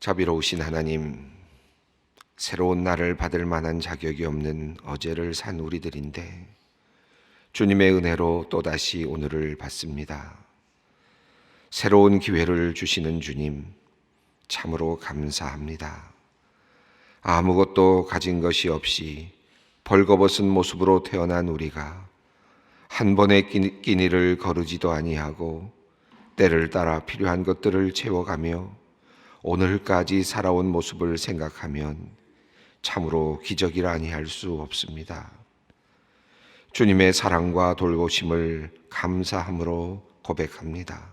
자비로우신 하나님, 새로운 날을 받을 만한 자격이 없는 어제를 산 우리들인데 주님의 은혜로 또다시 오늘을 받습니다. 새로운 기회를 주시는 주님, 참으로 감사합니다. 아무것도 가진 것이 없이 벌거벗은 모습으로 태어난 우리가 한 번의 끼니를 거르지도 아니하고 때를 따라 필요한 것들을 채워가며 오늘까지 살아온 모습을 생각하면 참으로 기적이라 아니할 수 없습니다. 주님의 사랑과 돌보심을 감사함으로 고백합니다.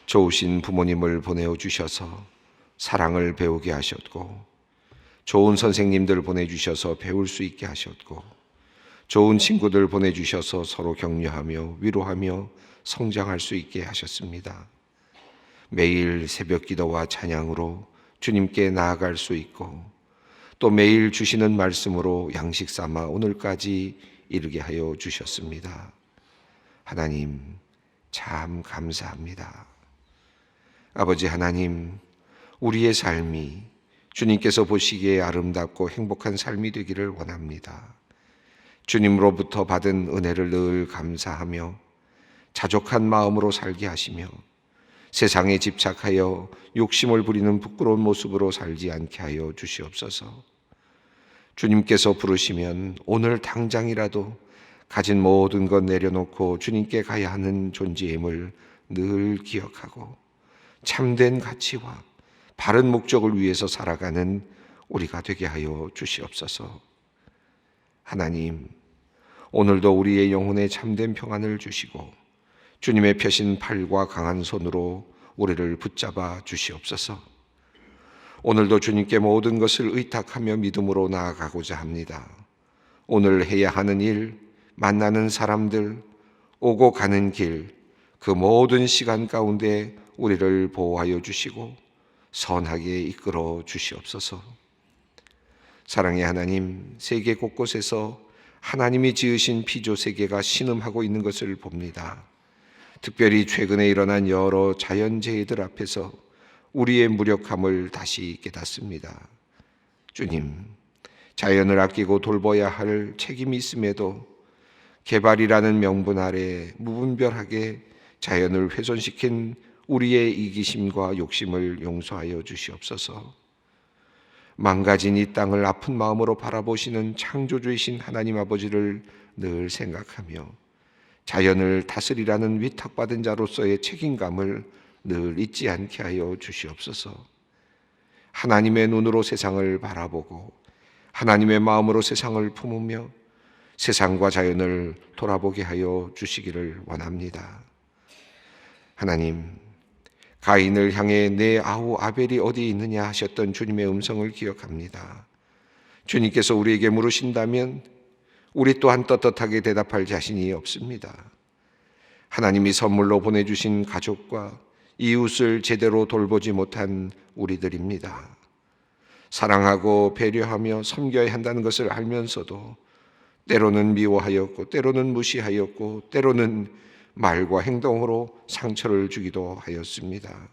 좋으신 부모님을 보내주셔서 사랑을 배우게 하셨고, 좋은 선생님들 보내주셔서 배울 수 있게 하셨고, 좋은 친구들 보내주셔서 서로 격려하며 위로하며 성장할 수 있게 하셨습니다. 매일 새벽 기도와 찬양으로 주님께 나아갈 수 있고, 또 매일 주시는 말씀으로 양식 삼아 오늘까지 이르게 하여 주셨습니다. 하나님, 참 감사합니다. 아버지 하나님, 우리의 삶이 주님께서 보시기에 아름답고 행복한 삶이 되기를 원합니다. 주님으로부터 받은 은혜를 늘 감사하며 자족한 마음으로 살게 하시며 세상에 집착하여 욕심을 부리는 부끄러운 모습으로 살지 않게 하여 주시옵소서. 주님께서 부르시면 오늘 당장이라도 가진 모든 것 내려놓고 주님께 가야 하는 존재임을 늘 기억하고 참된 가치와 바른 목적을 위해서 살아가는 우리가 되게 하여 주시옵소서. 하나님, 오늘도 우리의 영혼에 참된 평안을 주시고 주님의 펴신 팔과 강한 손으로 우리를 붙잡아 주시옵소서. 오늘도 주님께 모든 것을 의탁하며 믿음으로 나아가고자 합니다. 오늘 해야 하는 일, 만나는 사람들, 오고 가는 길, 그 모든 시간 가운데 우리를 보호하여 주시고 선하게 이끌어 주시옵소서. 사랑의 하나님, 세계 곳곳에서 하나님이 지으신 피조 세계가 신음하고 있는 것을 봅니다. 특별히 최근에 일어난 여러 자연재해들 앞에서 우리의 무력함을 다시 깨닫습니다. 주님, 자연을 아끼고 돌봐야 할 책임이 있음에도 개발이라는 명분 아래 무분별하게 자연을 훼손시킨 우리의 이기심과 욕심을 용서하여 주시옵소서. 망가진 이 땅을 아픈 마음으로 바라보시는 창조주이신 하나님 아버지를 늘 생각하며 자연을 다스리라는 위탁받은 자로서의 책임감을 늘 잊지 않게 하여 주시옵소서. 하나님의 눈으로 세상을 바라보고 하나님의 마음으로 세상을 품으며 세상과 자연을 돌아보게 하여 주시기를 원합니다. 하나님, 가인을 향해 내 아우 아벨이 어디 있느냐 하셨던 주님의 음성을 기억합니다. 주님께서 우리에게 물으신다면 우리 또한 떳떳하게 대답할 자신이 없습니다. 하나님이 선물로 보내주신 가족과 이웃을 제대로 돌보지 못한 우리들입니다. 사랑하고 배려하며 섬겨야 한다는 것을 알면서도 때로는 미워하였고 때로는 무시하였고 때로는 말과 행동으로 상처를 주기도 하였습니다.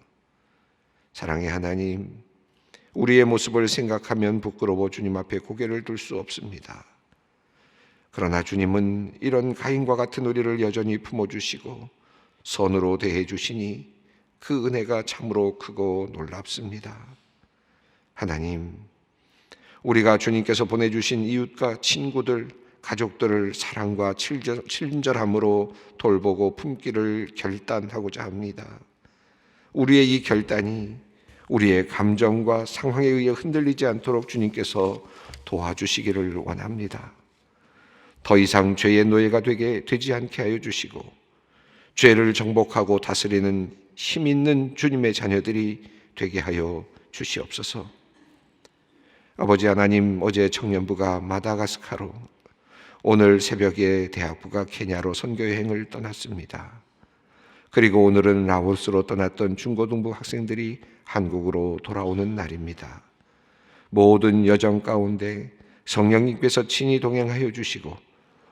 사랑의 하나님, 우리의 모습을 생각하면 부끄러워 주님 앞에 고개를 들 수 없습니다. 그러나 주님은 이런 가인과 같은 우리를 여전히 품어주시고 선으로 대해주시니 그 은혜가 참으로 크고 놀랍습니다. 하나님, 우리가 주님께서 보내주신 이웃과 친구들, 가족들을 사랑과 친절함으로 돌보고 품기를 결단하고자 합니다. 우리의 이 결단이 우리의 감정과 상황에 의해 흔들리지 않도록 주님께서 도와주시기를 원합니다. 더 이상 죄의 노예가 되지 않게 하여 주시고 죄를 정복하고 다스리는 힘 있는 주님의 자녀들이 되게 하여 주시옵소서. 아버지 하나님, 어제 청년부가 마다가스카로, 오늘 새벽에 대학부가 케냐로 선교여행을 떠났습니다. 그리고 오늘은 라오스로 떠났던 중고등부 학생들이 한국으로 돌아오는 날입니다. 모든 여정 가운데 성령님께서 친히 동행하여 주시고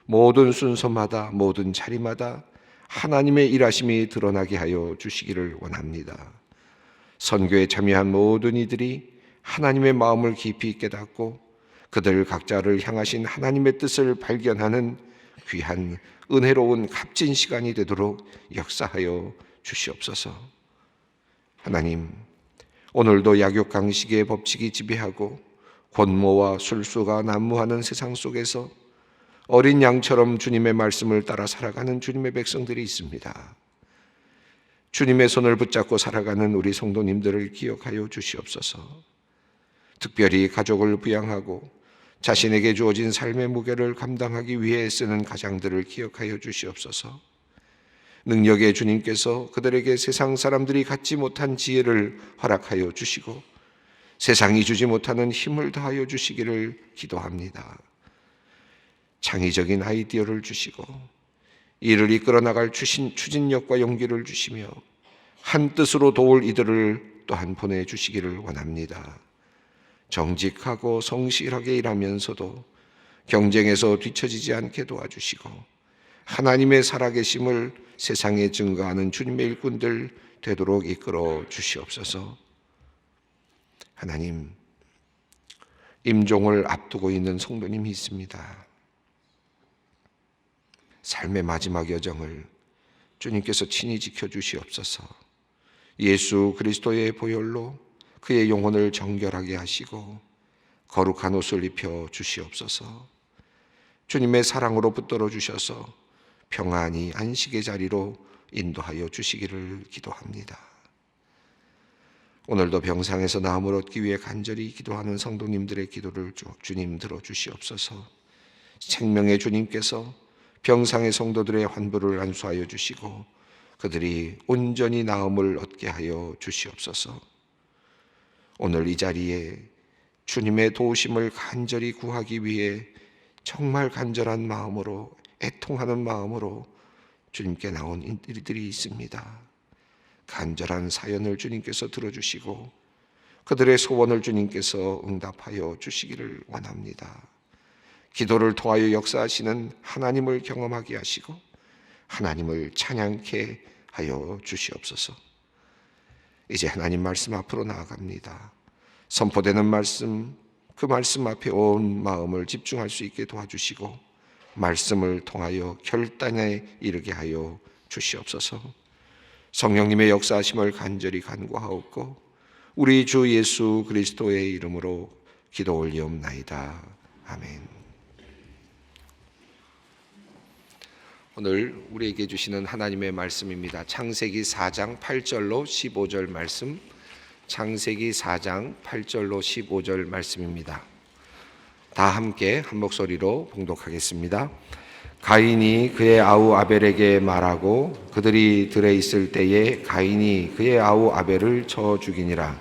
모든 순서마다 모든 자리마다 하나님의 일하심이 드러나게 하여 주시기를 원합니다. 선교에 참여한 모든 이들이 하나님의 마음을 깊이 깨닫고 그들 각자를 향하신 하나님의 뜻을 발견하는 귀한 은혜로운 값진 시간이 되도록 역사하여 주시옵소서. 하나님, 오늘도 약육강식의 법칙이 지배하고 권모와 술수가 난무하는 세상 속에서 어린 양처럼 주님의 말씀을 따라 살아가는 주님의 백성들이 있습니다. 주님의 손을 붙잡고 살아가는 우리 성도님들을 기억하여 주시옵소서. 특별히 가족을 부양하고 자신에게 주어진 삶의 무게를 감당하기 위해 쓰는 가장들을 기억하여 주시옵소서. 능력의 주님께서 그들에게 세상 사람들이 갖지 못한 지혜를 허락하여 주시고 세상이 주지 못하는 힘을 더하여 주시기를 기도합니다. 창의적인 아이디어를 주시고 이를 이끌어 나갈 추진력과 용기를 주시며 한 뜻으로 도울 이들을 또한 보내주시기를 원합니다. 정직하고 성실하게 일하면서도 경쟁에서 뒤처지지 않게 도와주시고 하나님의 살아계심을 세상에 증거하는 주님의 일꾼들 되도록 이끌어 주시옵소서. 하나님, 임종을 앞두고 있는 성도님이 있습니다. 삶의 마지막 여정을 주님께서 친히 지켜주시옵소서. 예수 그리스도의 보혈로 그의 영혼을 정결하게 하시고 거룩한 옷을 입혀 주시옵소서. 주님의 사랑으로 붙들어 주셔서 평안히 안식의 자리로 인도하여 주시기를 기도합니다. 오늘도 병상에서 나음을 얻기 위해 간절히 기도하는 성도님들의 기도를 주님 들어주시옵소서. 생명의 주님께서 병상의 성도들의 환부를 안수하여 주시고 그들이 온전히 나음을 얻게 하여 주시옵소서. 오늘 이 자리에 주님의 도우심을 간절히 구하기 위해 정말 간절한 마음으로 애통하는 마음으로 주님께 나온 이들이 있습니다. 간절한 사연을 주님께서 들어주시고 그들의 소원을 주님께서 응답하여 주시기를 원합니다. 기도를 통하여 역사하시는 하나님을 경험하게 하시고 하나님을 찬양케 하여 주시옵소서. 이제 하나님 말씀 앞으로 나아갑니다. 선포되는 말씀, 그 말씀 앞에 온 마음을 집중할 수 있게 도와주시고 말씀을 통하여 결단에 이르게 하여 주시옵소서. 성령님의 역사하심을 간절히 간구하옵고 우리 주 예수 그리스도의 이름으로 기도 올리옵나이다. 아멘. 오늘 우리에게 주시는 하나님의 말씀입니다. 창세기 4장 8절로 15절 말씀, 창세기 4장 8절로 15절 말씀입니다. 다 함께 한 목소리로 봉독하겠습니다. 가인이 그의 아우 아벨에게 말하고 그들이 들에 있을 때에 가인이 그의 아우 아벨을 쳐 죽이니라.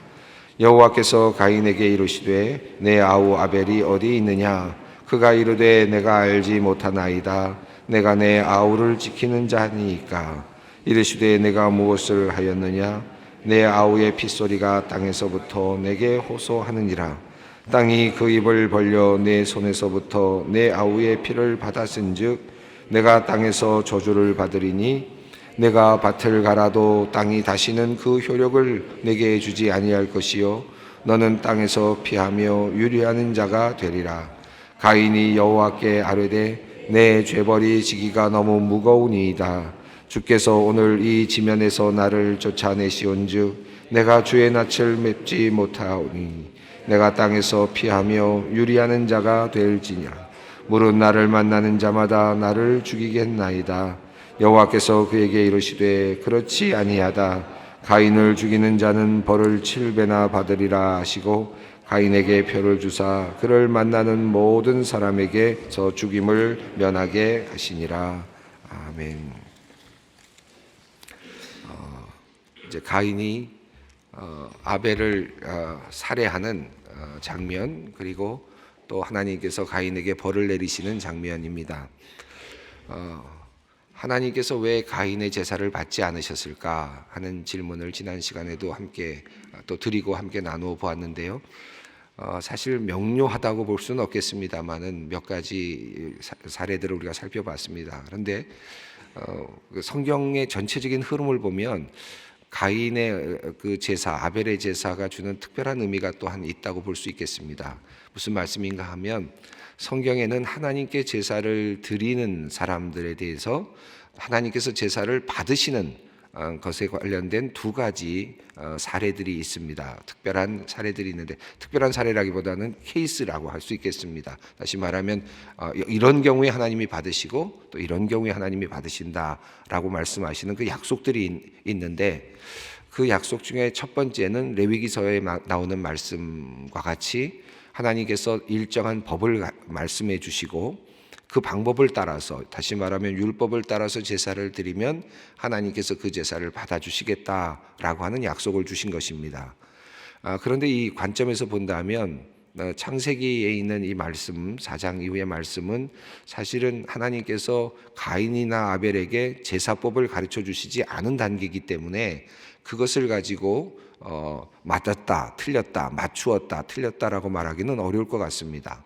여호와께서 가인에게 이르시되 내 아우 아벨이 어디 있느냐? 그가 이르되 내가 알지 못하나이다. 내가 내 아우를 지키는 자니이까. 이르시되 내가 무엇을 하였느냐? 내 아우의 핏소리가 땅에서부터 내게 호소하느니라. 땅이 그 입을 벌려 내 손에서부터 내 아우의 피를 받았은즉 내가 땅에서 저주를 받으리니 내가 밭을 갈아도 땅이 다시는 그 효력을 내게 주지 아니할 것이요 너는 땅에서 피하며 유리하는 자가 되리라. 가인이 여호와께 아뢰되 내 죄벌이 지기가 너무 무거우니이다. 주께서 오늘 이 지면에서 나를 쫓아내시온즉 내가 주의 낯을 맺지 못하오니 내가 땅에서 피하며 유리하는 자가 될지니라. 물은 나를 만나는 자마다 나를 죽이겠나이다. 여호와께서 그에게 이르시되 그렇지 아니하다. 가인을 죽이는 자는 벌을 7배나 받으리라 하시고 가인에게 표를 주사 그를 만나는 모든 사람에게 저 죽임을 면하게 하시니라. 아멘. 이제 가인이 아벨을 살해하는 장면, 그리고 또 하나님께서 가인에게 벌을 내리시는 장면입니다. 하나님께서 왜 가인의 제사를 받지 않으셨을까 하는 질문을 지난 시간에도 함께 또 드리고 함께 나누어 보았는데요. 사실 명료하다고 볼 수는 없겠습니다만은 몇 가지 사례들을 우리가 살펴봤습니다. 그런데 성경의 전체적인 흐름을 보면 가인의 그 제사, 아벨의 제사가 주는 특별한 의미가 또한 있다고 볼 수 있겠습니다. 무슨 말씀인가 하면 성경에는 하나님께 제사를 드리는 사람들에 대해서 하나님께서 제사를 받으시는 것에 관련된 두 가지 사례들이 있습니다. 특별한 사례들이 있는데, 특별한 사례라기보다는 케이스라고 할 수 있겠습니다. 다시 말하면 이런 경우에 하나님이 받으시고 또 이런 경우에 하나님이 받으신다라고 말씀하시는 그 약속들이 있는데, 그 약속 중에 첫 번째는 레위기서에 나오는 말씀과 같이 하나님께서 일정한 법을 말씀해 주시고 그 방법을 따라서, 다시 말하면 율법을 따라서 제사를 드리면 하나님께서 그 제사를 받아주시겠다라고 하는 약속을 주신 것입니다. 그런데 이 관점에서 본다면 창세기에 있는 이 말씀, 4장 이후의 말씀은 사실은 하나님께서 가인이나 아벨에게 제사법을 가르쳐 주시지 않은 단계이기 때문에 그것을 가지고 맞았다, 틀렸다, 맞추었다, 틀렸다라고 말하기는 어려울 것 같습니다.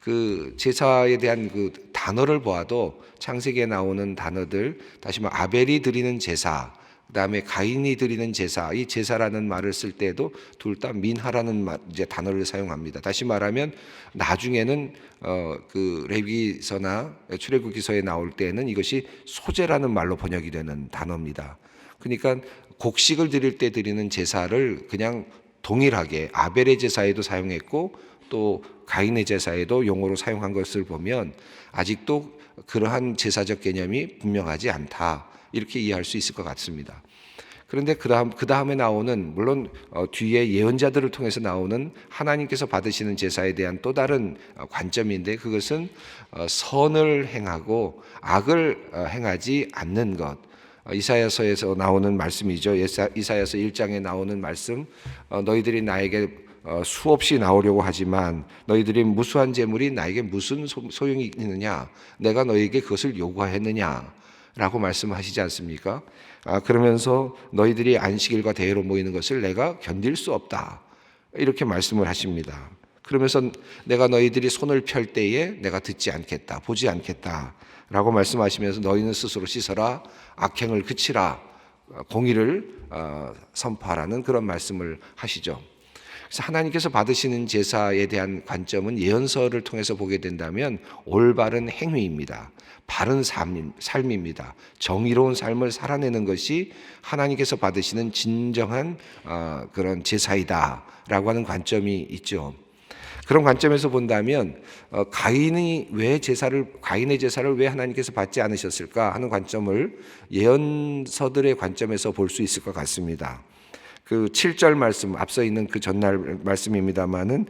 그 제사에 대한 그 단어를 보아도 창세기에 나오는 단어들, 다시 말해 아벨이 드리는 제사, 그다음에 가인이 드리는 제사, 이 제사라는 말을 쓸 때도 둘 다 민하라는 이제 단어를 사용합니다. 다시 말하면 나중에는 그 레위기서나 출애굽기서에 나올 때는 이것이 소제라는 말로 번역이 되는 단어입니다. 그러니까 곡식을 드릴 때 드리는 제사를 그냥 동일하게 아벨의 제사에도 사용했고 또 가인의 제사에도 용어로 사용한 것을 보면 아직도 그러한 제사적 개념이 분명하지 않다, 이렇게 이해할 수 있을 것 같습니다. 그런데 그 다음에 나오는, 물론 뒤에 예언자들을 통해서 나오는 하나님께서 받으시는 제사에 대한 또 다른 관점인데, 그것은 선을 행하고 악을 행하지 않는 것. 이사야서에서 나오는 말씀이죠. 이사야서 1장에 나오는 말씀, 너희들이 나에게 수없이 나오려고 하지만 너희들이 무수한 재물이 나에게 무슨 소용이 있느냐, 내가 너희에게 그것을 요구했느냐 라고 말씀하시지 않습니까? 그러면서 너희들이 안식일과 대회로 모이는 것을 내가 견딜 수 없다, 이렇게 말씀을 하십니다. 그러면서 내가 너희들이 손을 펼 때에 내가 듣지 않겠다, 보지 않겠다 라고 말씀하시면서 너희는 스스로 씻어라, 악행을 그치라, 공의를 선포하라는 그런 말씀을 하시죠. 그래서 하나님께서 받으시는 제사에 대한 관점은 예언서를 통해서 보게 된다면 올바른 행위입니다. 바른 삶입니다. 정의로운 삶을 살아내는 것이 하나님께서 받으시는 진정한 그런 제사이다라고 하는 관점이 있죠. 그런 관점에서 본다면 가인의 제사를 왜 하나님께서 받지 않으셨을까 하는 관점을 예언서들의 관점에서 볼 수 있을 것 같습니다. 그 7절 말씀, 앞서 있는 그 전날 말씀입니다마는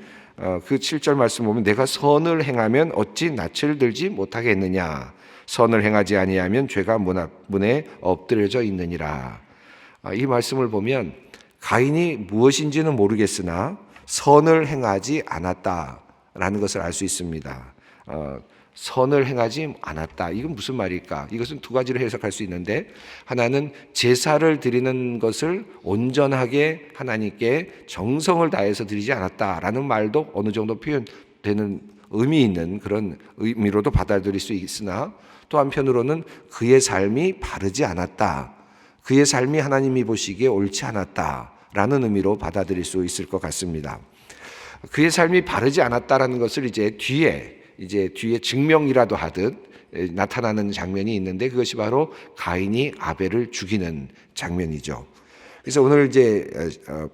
그 7절 말씀 보면 내가 선을 행하면 어찌 낯을 들지 못하겠느냐, 선을 행하지 아니하면 죄가 문에 엎드려져 있느니라. 이 말씀을 보면 가인이 무엇인지는 모르겠으나 선을 행하지 않았다라는 것을 알 수 있습니다. 선을 행하지 않았다, 이건 무슨 말일까? 이것은 두 가지로 해석할 수 있는데, 하나는 제사를 드리는 것을 온전하게 하나님께 정성을 다해서 드리지 않았다라는 말도 어느 정도 표현되는 의미 있는 그런 의미로도 받아들일 수 있으나, 또 한편으로는 그의 삶이 바르지 않았다, 그의 삶이 하나님이 보시기에 옳지 않았다라는 의미로 받아들일 수 있을 것 같습니다. 그의 삶이 바르지 않았다라는 것을 이제 뒤에 증명이라도 하듯 나타나는 장면이 있는데, 그것이 바로 가인이 아벨을 죽이는 장면이죠. 그래서 오늘 이제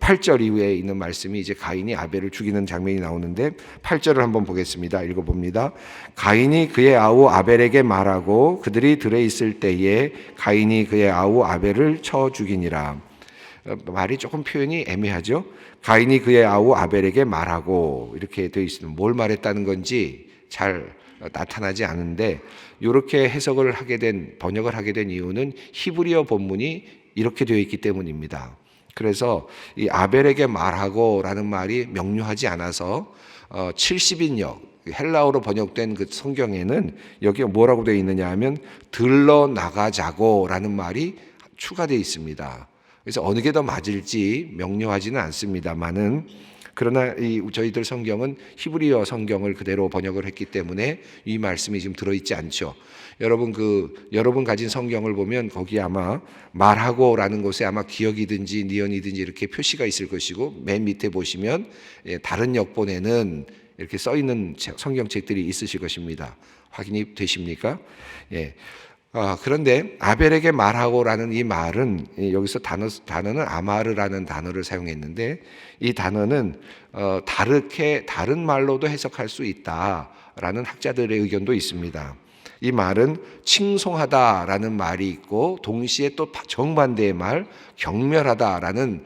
8절 이후에 있는 말씀이 이제 가인이 아벨을 죽이는 장면이 나오는데, 8절을 한번 보겠습니다. 읽어봅니다. 가인이 그의 아우 아벨에게 말하고 그들이 들에 있을 때에 가인이 그의 아우 아벨을 쳐 죽이니라. 말이 조금 표현이 애매하죠. 가인이 그의 아우 아벨에게 말하고 이렇게 되어 있으면 뭘 말했다는 건지 잘 나타나지 않은데, 이렇게 번역을 하게 된 이유는 히브리어 본문이 이렇게 되어 있기 때문입니다. 그래서 이 아벨에게 말하고라는 말이 명료하지 않아서 70인역 헬라어로 번역된 그 성경에는 여기에 뭐라고 되어 있느냐 하면 들러 나가자고라는 말이 추가되어 있습니다. 그래서 어느 게 더 맞을지 명료하지는 않습니다만은, 그러나 저희들 성경은 히브리어 성경을 그대로 번역을 했기 때문에 이 말씀이 지금 들어있지 않죠. 여러분 가진 성경을 보면 거기 아마 말하고라는 곳에 아마 기역이든지 니언이든지 이렇게 표시가 있을 것이고, 맨 밑에 보시면 다른 역본에는 이렇게 써 있는 성경책들이 있으실 것입니다. 확인이 되십니까? 예. 그런데 아벨에게 말하고라는 이 말은, 여기서 단어는 아마르라는 단어를 사용했는데, 이 단어는 다른 말로도 해석할 수 있다라는 학자들의 의견도 있습니다. 이 말은 칭송하다라는 말이 있고, 동시에 또 정반대의 말 경멸하다라는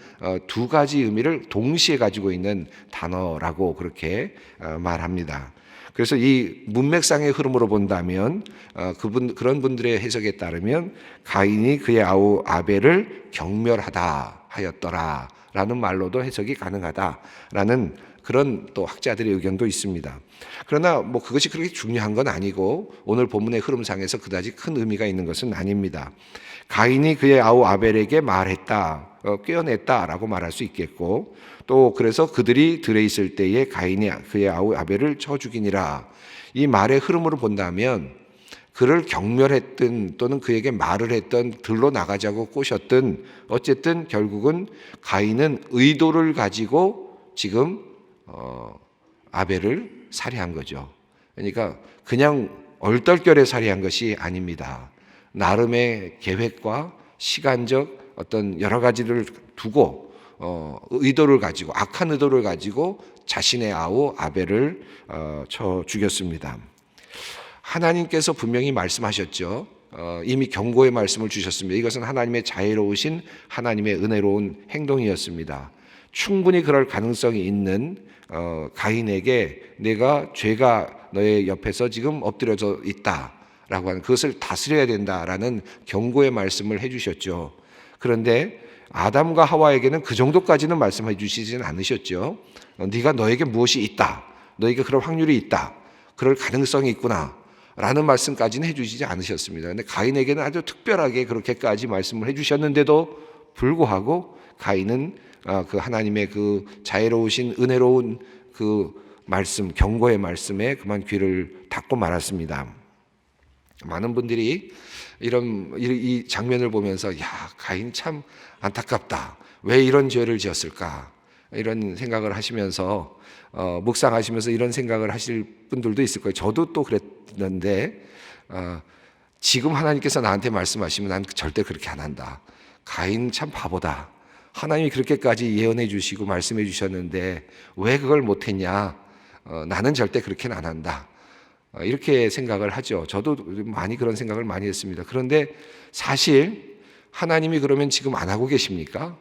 두 가지 의미를 동시에 가지고 있는 단어라고 그렇게 말합니다. 그래서 이 문맥상의 흐름으로 본다면 그런 분들의 해석에 따르면 가인이 그의 아우 아벨을 경멸하다 하였더라 라는 말로도 해석이 가능하다라는 그런 또 학자들의 의견도 있습니다. 그러나 그것이 그렇게 중요한 건 아니고, 오늘 본문의 흐름상에서 그다지 큰 의미가 있는 것은 아닙니다. 가인이 그의 아우 아벨에게 말했다, 꿰어냈다라고 말할 수 있겠고, 또 그래서 그들이 들에 있을 때에 가인이 그의 아우 아벨을 쳐 죽이니라. 이 말의 흐름으로 본다면 그를 경멸했든 또는 그에게 말을 했든 들로 나가자고 꼬셨든 어쨌든 결국은 가인은 의도를 가지고 지금 아벨을 살해한 거죠. 그러니까 그냥 얼떨결에 살해한 것이 아닙니다. 나름의 계획과 시간적 어떤 여러 가지를 두고 의도를 가지고, 악한 의도를 가지고 자신의 아우 아벨을 쳐 죽였습니다. 하나님께서 분명히 말씀하셨죠. 이미 경고의 말씀을 주셨습니다. 이것은 하나님의 자애로우신 하나님의 은혜로운 행동이었습니다. 충분히 그럴 가능성이 있는 가인에게 죄가 너의 옆에서 지금 엎드려져 있다라고 하는, 그것을 다스려야 된다라는 경고의 말씀을 해주셨죠. 그런데 아담과 하와에게는 그 정도까지는 말씀해 주시지는 않으셨죠. 네가 너에게 무엇이 있다, 너에게 그럴 확률이 있다, 그럴 가능성이 있구나 라는 말씀까지는 해주시지 않으셨습니다. 그런데 가인에게는 아주 특별하게 그렇게까지 말씀을 해주셨는데도 불구하고 가인은 그 하나님의 그 자애로우신 은혜로운 그 말씀, 경고의 말씀에 그만 귀를 닫고 말았습니다. 많은 분들이 이 장면을 보면서 가인 참 안타깝다, 왜 이런 죄를 지었을까, 이런 생각을 하시면서 묵상하시면서 이런 생각을 하실 분들도 있을 거예요. 저도 또 그랬는데 지금 하나님께서 나한테 말씀하시면 난 절대 그렇게 안 한다. 가인 참 바보다. 하나님이 그렇게까지 예언해 주시고 말씀해 주셨는데 왜 그걸 못했냐. 나는 절대 그렇게는 안 한다. 이렇게 생각을 하죠. 저도 많이 그런 생각을 많이 했습니다. 그런데 사실 하나님이 그러면 지금 안 하고 계십니까?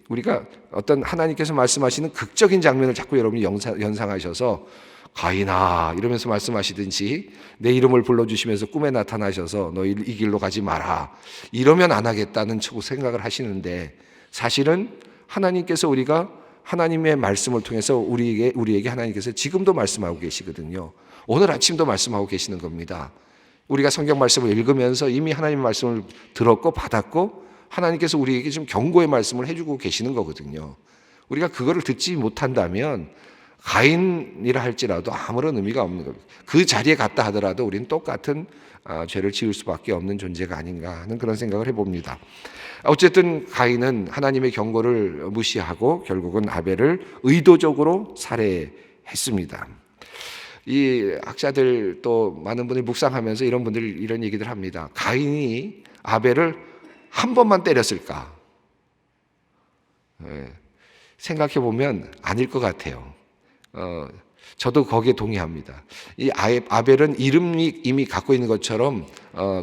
우리가 어떤 하나님께서 말씀하시는 극적인 장면을 자꾸 여러분이 연상하셔서 가인아 이러면서 말씀하시든지, 내 이름을 불러주시면서 꿈에 나타나셔서 너 이 길로 가지 마라 이러면 안 하겠다는 생각을 하시는데, 사실은 하나님께서 우리가 하나님의 말씀을 통해서 우리에게 하나님께서 지금도 말씀하고 계시거든요. 오늘 아침도 말씀하고 계시는 겁니다. 우리가 성경 말씀을 읽으면서 이미 하나님의 말씀을 들었고 받았고 하나님께서 우리에게 지금 경고의 말씀을 해주고 계시는 거거든요. 우리가 그거를 듣지 못한다면 가인이라 할지라도 아무런 의미가 없는 겁니다. 그 자리에 갔다 하더라도 우리는 똑같은 죄를 지을 수밖에 없는 존재가 아닌가 하는 그런 생각을 해봅니다. 어쨌든 가인은 하나님의 경고를 무시하고 결국은 아벨을 의도적으로 살해했습니다. 이 학자들 또 많은 분들이 묵상하면서 이런 얘기들 합니다. 가인이 아벨을 한 번만 때렸을까? 생각해 보면 아닐 것 같아요. 저도 거기에 동의합니다. 이 아벨은 이미 갖고 있는 것처럼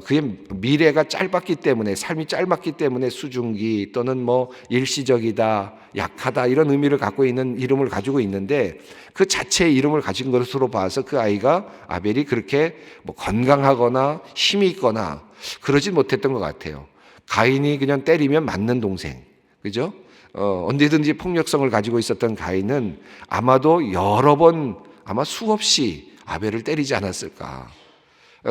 그의 미래가 짧았기 때문에, 삶이 짧았기 때문에 수중기 또는 일시적이다, 약하다 이런 의미를 갖고 있는 이름을 가지고 있는데, 그 자체의 이름을 가진 것으로 봐서 그 아벨이 그렇게 건강하거나 힘이 있거나 그러진 못했던 것 같아요. 가인이 그냥 때리면 맞는 동생, 그죠? 언제든지 폭력성을 가지고 있었던 가인은 아마도 여러 번, 아마 수없이 아벨을 때리지 않았을까.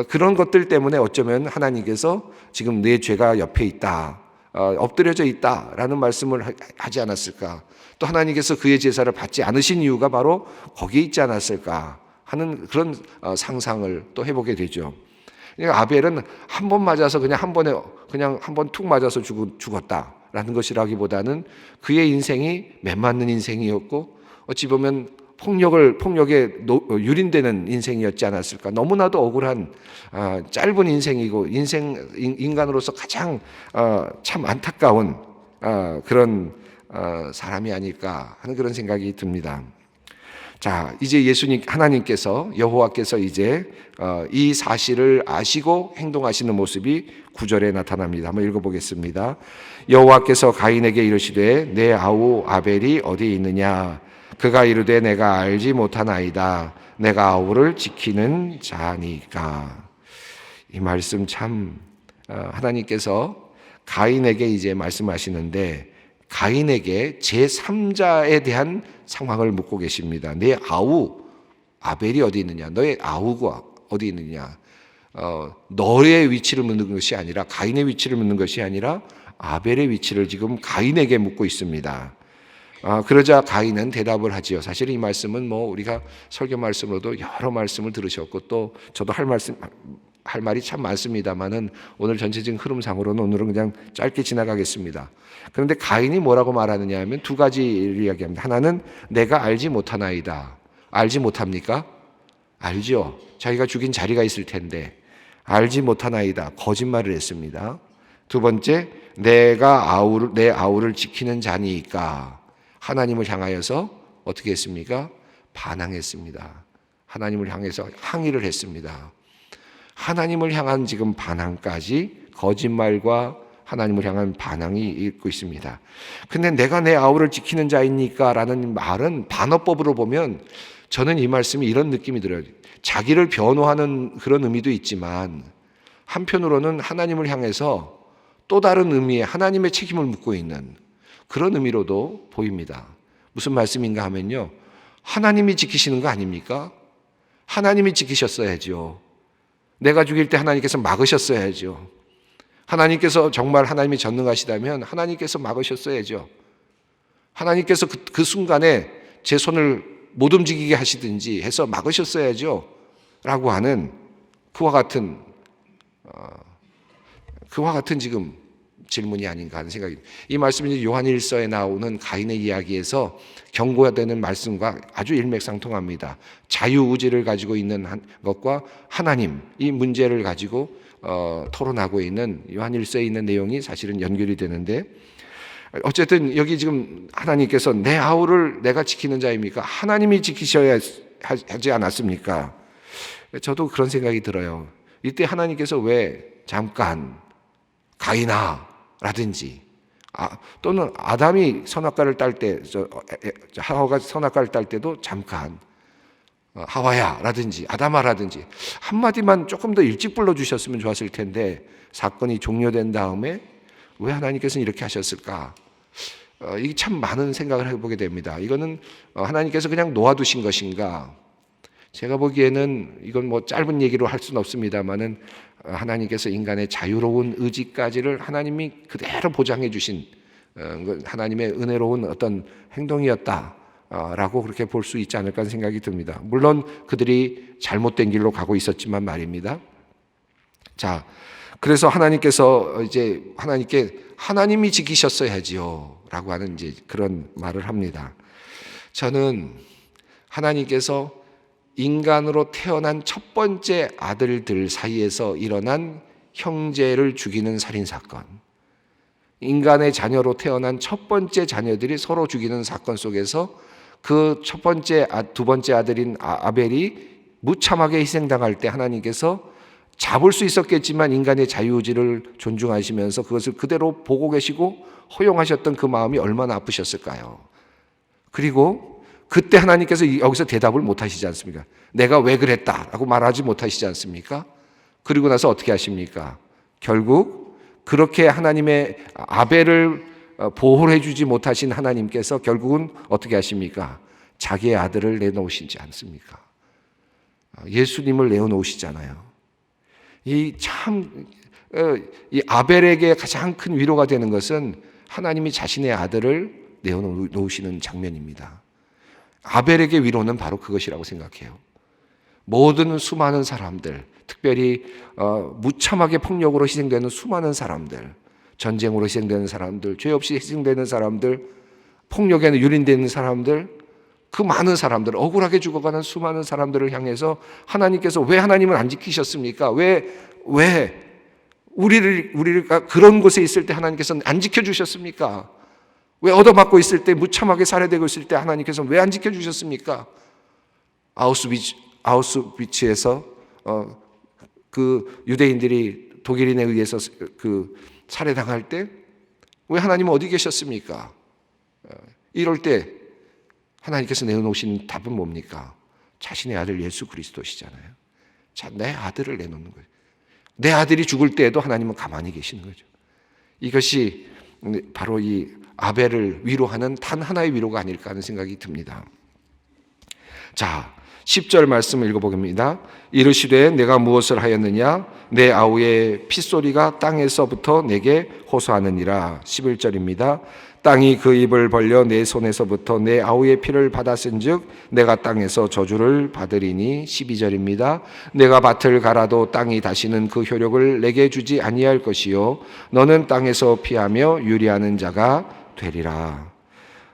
그런 것들 때문에 어쩌면 하나님께서 지금 내 죄가 옆에 있다, 엎드려져 있다라는 말씀을 하지 않았을까? 또 하나님께서 그의 제사를 받지 않으신 이유가 바로 거기에 있지 않았을까 하는 그런 상상을 또 해보게 되죠. 그러니까 아벨은 한 번 맞아서 그냥 한 번 툭 맞아서 죽었다라는 것이라기보다는 그의 인생이 맺맞는 인생이었고 어찌 보면 폭력에 유린되는 인생이었지 않았을까. 너무나도 억울한 짧은 인생이고 인간으로서 가장 참 안타까운 그런 사람이 아닐까 하는 그런 생각이 듭니다. 자, 이제 하나님께서 여호와께서 이제 이 사실을 아시고 행동하시는 모습이 9절에 나타납니다. 한번 읽어보겠습니다. 여호와께서 가인에게 이르시되 내 아우 아벨이 어디 있느냐? 그가 이르되 내가 알지 못하나이다. 내가 아우를 지키는 자니까. 이 말씀 참 하나님께서 가인에게 이제 말씀하시는데 가인에게 제3자에 대한 상황을 묻고 계십니다. 내 아우 아벨이 어디 있느냐? 너의 아우가 어디 있느냐? 너의 위치를 묻는 것이 아니라 가인의 위치를 묻는 것이 아니라 아벨의 위치를 지금 가인에게 묻고 있습니다. 그러자 가인은 대답을 하지요. 사실 이 말씀은 우리가 설교 말씀으로도 여러 말씀을 들으셨고 또 저도 할 말이 참 많습니다만은 오늘 전체적인 흐름상으로는 오늘은 그냥 짧게 지나가겠습니다. 그런데 가인이 뭐라고 말하느냐 하면 두 가지를 이야기합니다. 하나는 내가 알지 못하나이다. 알지 못합니까? 알죠. 자기가 죽인 자리가 있을 텐데 알지 못하나이다. 거짓말을 했습니다. 두 번째, 내 아우를 지키는 자니까 하나님을 향하여서 어떻게 했습니까? 반항했습니다. 하나님을 향해서 항의를 했습니다. 하나님을 향한 지금 반항까지 거짓말과 하나님을 향한 반항이 있고 있습니다. 근데 내가 내 아우를 지키는 자이니까 라는 말은 반어법으로 보면 저는 이 말씀이 이런 느낌이 들어요. 자기를 변호하는 그런 의미도 있지만 한편으로는 하나님을 향해서 또 다른 의미의 하나님의 책임을 묻고 있는 그런 의미로도 보입니다. 무슨 말씀인가 하면요. 하나님이 지키시는 거 아닙니까? 하나님이 지키셨어야죠. 내가 죽일 때 하나님께서 막으셨어야죠. 하나님께서 정말 하나님이 전능하시다면 하나님께서 막으셨어야죠. 하나님께서 그 순간에 제 손을 못 움직이게 하시든지 해서 막으셨어야죠. 라고 하는 그와 같은 지금 질문이 아닌가 하는 생각이 듭니다. 이 말씀이 요한 1서에 나오는 가인의 이야기에서 경고되는 말씀과 아주 일맥상통합니다. 자유의지를 가지고 있는 것과 하나님 이 문제를 가지고 토론하고 있는 요한 1서에 있는 내용이 사실은 연결이 되는데 어쨌든 여기 지금 하나님께서 내 아우를 내가 지키는 자입니까? 하나님이 지키셔야 하지 않았습니까? 저도 그런 생각이 들어요. 이때 하나님께서 왜 잠깐 가인아 라든지 또는 아담이 선악과를 딸 때 하와가 선악과를 딸 때도 잠깐 하와야 라든지 아담아 라든지 한마디만 조금 더 일찍 불러주셨으면 좋았을 텐데 사건이 종료된 다음에 왜 하나님께서는 이렇게 하셨을까? 이게 참 많은 생각을 해보게 됩니다. 이거는 하나님께서 그냥 놓아두신 것인가? 제가 보기에는 이건 짧은 얘기로 할 수는 없습니다만은 하나님께서 인간의 자유로운 의지까지를 하나님이 그대로 보장해 주신 하나님의 은혜로운 어떤 행동이었다라고 그렇게 볼 수 있지 않을까 하는 생각이 듭니다. 물론 그들이 잘못된 길로 가고 있었지만 말입니다. 자, 그래서 하나님께서 이제 하나님이 지키셨어야지요 라고 하는 이제 그런 말을 합니다. 저는 하나님께서 인간으로 태어난 첫 번째 아들들 사이에서 일어난 형제를 죽이는 살인사건, 인간의 자녀로 태어난 첫 번째 자녀들이 서로 죽이는 사건 속에서 그 두 번째 아들인 아벨이 무참하게 희생당할 때 하나님께서 잡을 수 있었겠지만 인간의 자유의지를 존중하시면서 그것을 그대로 보고 계시고 허용하셨던 그 마음이 얼마나 아프셨을까요? 그리고 그때 하나님께서 여기서 대답을 못 하시지 않습니까? 내가 왜 그랬다라고 말하지 못하시지 않습니까? 그리고 나서 어떻게 하십니까? 결국 그렇게 하나님의 아벨을 보호해 주지 못하신 하나님께서 결국은 어떻게 하십니까? 자기의 아들을 내놓으시지 않습니까? 예수님을 내어놓으시잖아요. 이 참 이 아벨에게 가장 큰 위로가 되는 것은 하나님이 자신의 아들을 내어놓으시는 장면입니다. 아벨에게 위로는 바로 그것이라고 생각해요. 모든 수많은 사람들, 특별히 무참하게 폭력으로 희생되는 수많은 사람들, 전쟁으로 희생되는 사람들, 죄 없이 희생되는 사람들, 폭력에는 유린되는 사람들, 그 많은 사람들, 억울하게 죽어가는 수많은 사람들을 향해서 하나님께서 왜 하나님을 안 지키셨습니까? 왜 우리가 그런 곳에 있을 때 하나님께서는 안 지켜주셨습니까? 왜 얻어맞고 있을 때, 무참하게 살해되고 있을 때 하나님께서는 왜 안 지켜주셨습니까? 아우슈비츠에서 그 유대인들이 독일인에 의해서 그 살해당할 때 왜 하나님은 어디 계셨습니까? 이럴 때 하나님께서 내어놓으신 답은 뭡니까? 자신의 아들 예수 그리스도시잖아요. 자, 내 아들을 내놓는 거예요. 내 아들이 죽을 때에도 하나님은 가만히 계시는 거죠. 이것이 바로 이 아벨을 위로하는 단 하나의 위로가 아닐까 하는 생각이 듭니다. 자, 10절 말씀을 읽어보겠습니다. 이르시되 내가 무엇을 하였느냐? 내 아우의 핏소리가 땅에서부터 내게 호소하느니라. 11절입니다. 땅이 그 입을 벌려 내 손에서부터 내 아우의 피를 받았은즉 내가 땅에서 저주를 받으리니. 12절입니다. 내가 밭을 갈아도 땅이 다시는 그 효력을 내게 주지 아니할 것이요 너는 땅에서 피하며 유리하는 자가 되리라.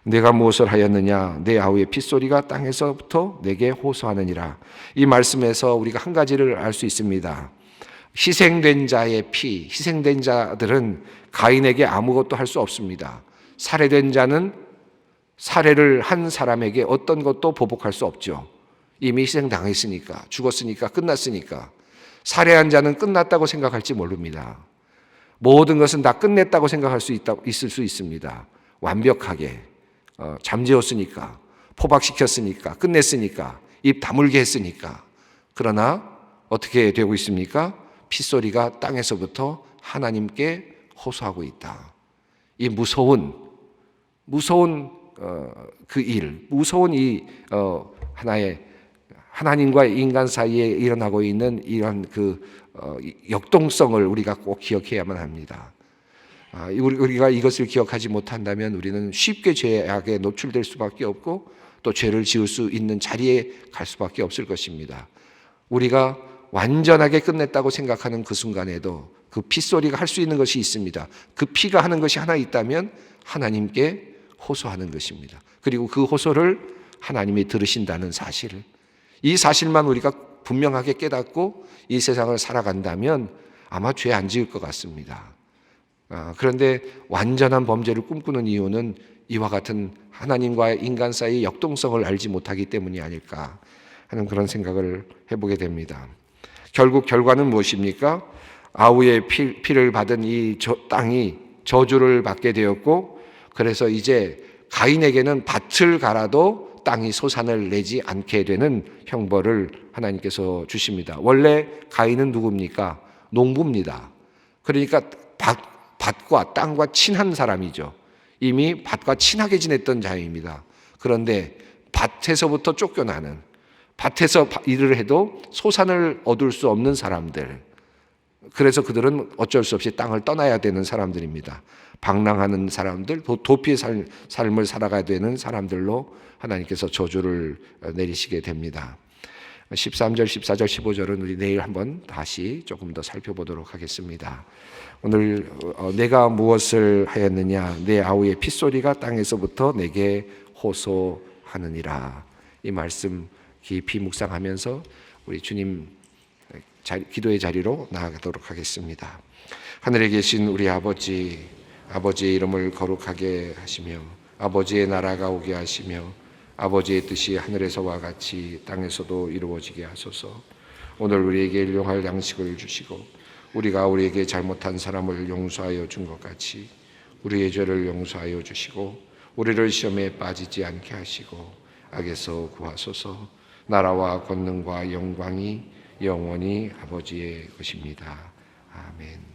내가 무엇을 하였느냐? 내 아우의 핏소리가 땅에서부터 내게 호소하느니라. 이 말씀에서 우리가 한 가지를 알 수 있습니다. 희생된 자의 피, 희생된 자들은 가인에게 아무것도 할 수 없습니다. 살해된 자는 살해를 한 사람에게 어떤 것도 보복할 수 없죠. 이미 희생당했으니까, 죽었으니까, 끝났으니까. 살해한 자는 끝났다고 생각할지 모릅니다. 모든 것은 다 끝냈다고 생각할 수 있을 수 있습니다. 완벽하게 잠재웠으니까, 포박시켰으니까, 끝냈으니까, 입 다물게 했으니까. 그러나 어떻게 되고 있습니까? 핏소리가 땅에서부터 하나님께 호소하고 있다. 이 무서운 그 일, 무서운 이 하나의 하나님과 인간 사이에 일어나고 있는 이런 그 역동성을 우리가 꼭 기억해야만 합니다. 우리가 이것을 기억하지 못한다면 우리는 쉽게 죄악에 노출될 수밖에 없고 또 죄를 지을 수 있는 자리에 갈 수밖에 없을 것입니다. 우리가 완전하게 끝냈다고 생각하는 그 순간에도 그 핏소리가 할 수 있는 것이 있습니다. 그 피가 하는 것이 하나 있다면 하나님께 호소하는 것입니다. 그리고 그 호소를 하나님이 들으신다는 사실, 이 사실만 우리가 분명하게 깨닫고 이 세상을 살아간다면 아마 죄 안 지을 것 같습니다. 그런데 완전한 범죄를 꿈꾸는 이유는 이와 같은 하나님과 인간 사이의 역동성을 알지 못하기 때문이 아닐까 하는 그런 생각을 해보게 됩니다. 결국 결과는 무엇입니까? 아우의 피를 받은 이 땅이 저주를 받게 되었고, 그래서 이제 가인에게는 밭을 갈아도 땅이 소산을 내지 않게 되는 형벌을 하나님께서 주십니다. 원래 가인은 누굽니까? 농부입니다. 그러니까 밭과 땅과 친한 사람이죠. 이미 밭과 친하게 지냈던 자입니다. 그런데 밭에서부터 쫓겨나는, 밭에서 일을 해도 소산을 얻을 수 없는 사람들, 그래서 그들은 어쩔 수 없이 땅을 떠나야 되는 사람들입니다. 방랑하는 사람들, 도피의 삶을 살아가야 되는 사람들로 하나님께서 저주를 내리시게 됩니다. 13절, 14절, 15절은 우리 내일 한번 다시 조금 더 살펴보도록 하겠습니다. 오늘 내가 무엇을 하였느냐? 내 아우의 핏소리가 땅에서부터 내게 호소하느니라. 이 말씀 깊이 묵상하면서 우리 주님 기도의 자리로 나아가도록 하겠습니다. 하늘에 계신 우리 아버지, 아버지의 이름을 거룩하게 하시며 아버지의 나라가 오게 하시며 아버지의 뜻이 하늘에서와 같이 땅에서도 이루어지게 하소서. 오늘 우리에게 일용할 양식을 주시고 우리가 우리에게 잘못한 사람을 용서하여 준 것 같이 우리의 죄를 용서하여 주시고 우리를 시험에 빠지지 않게 하시고 악에서 구하소서. 나라와 권능과 영광이 영원히 아버지의 것입니다. 아멘.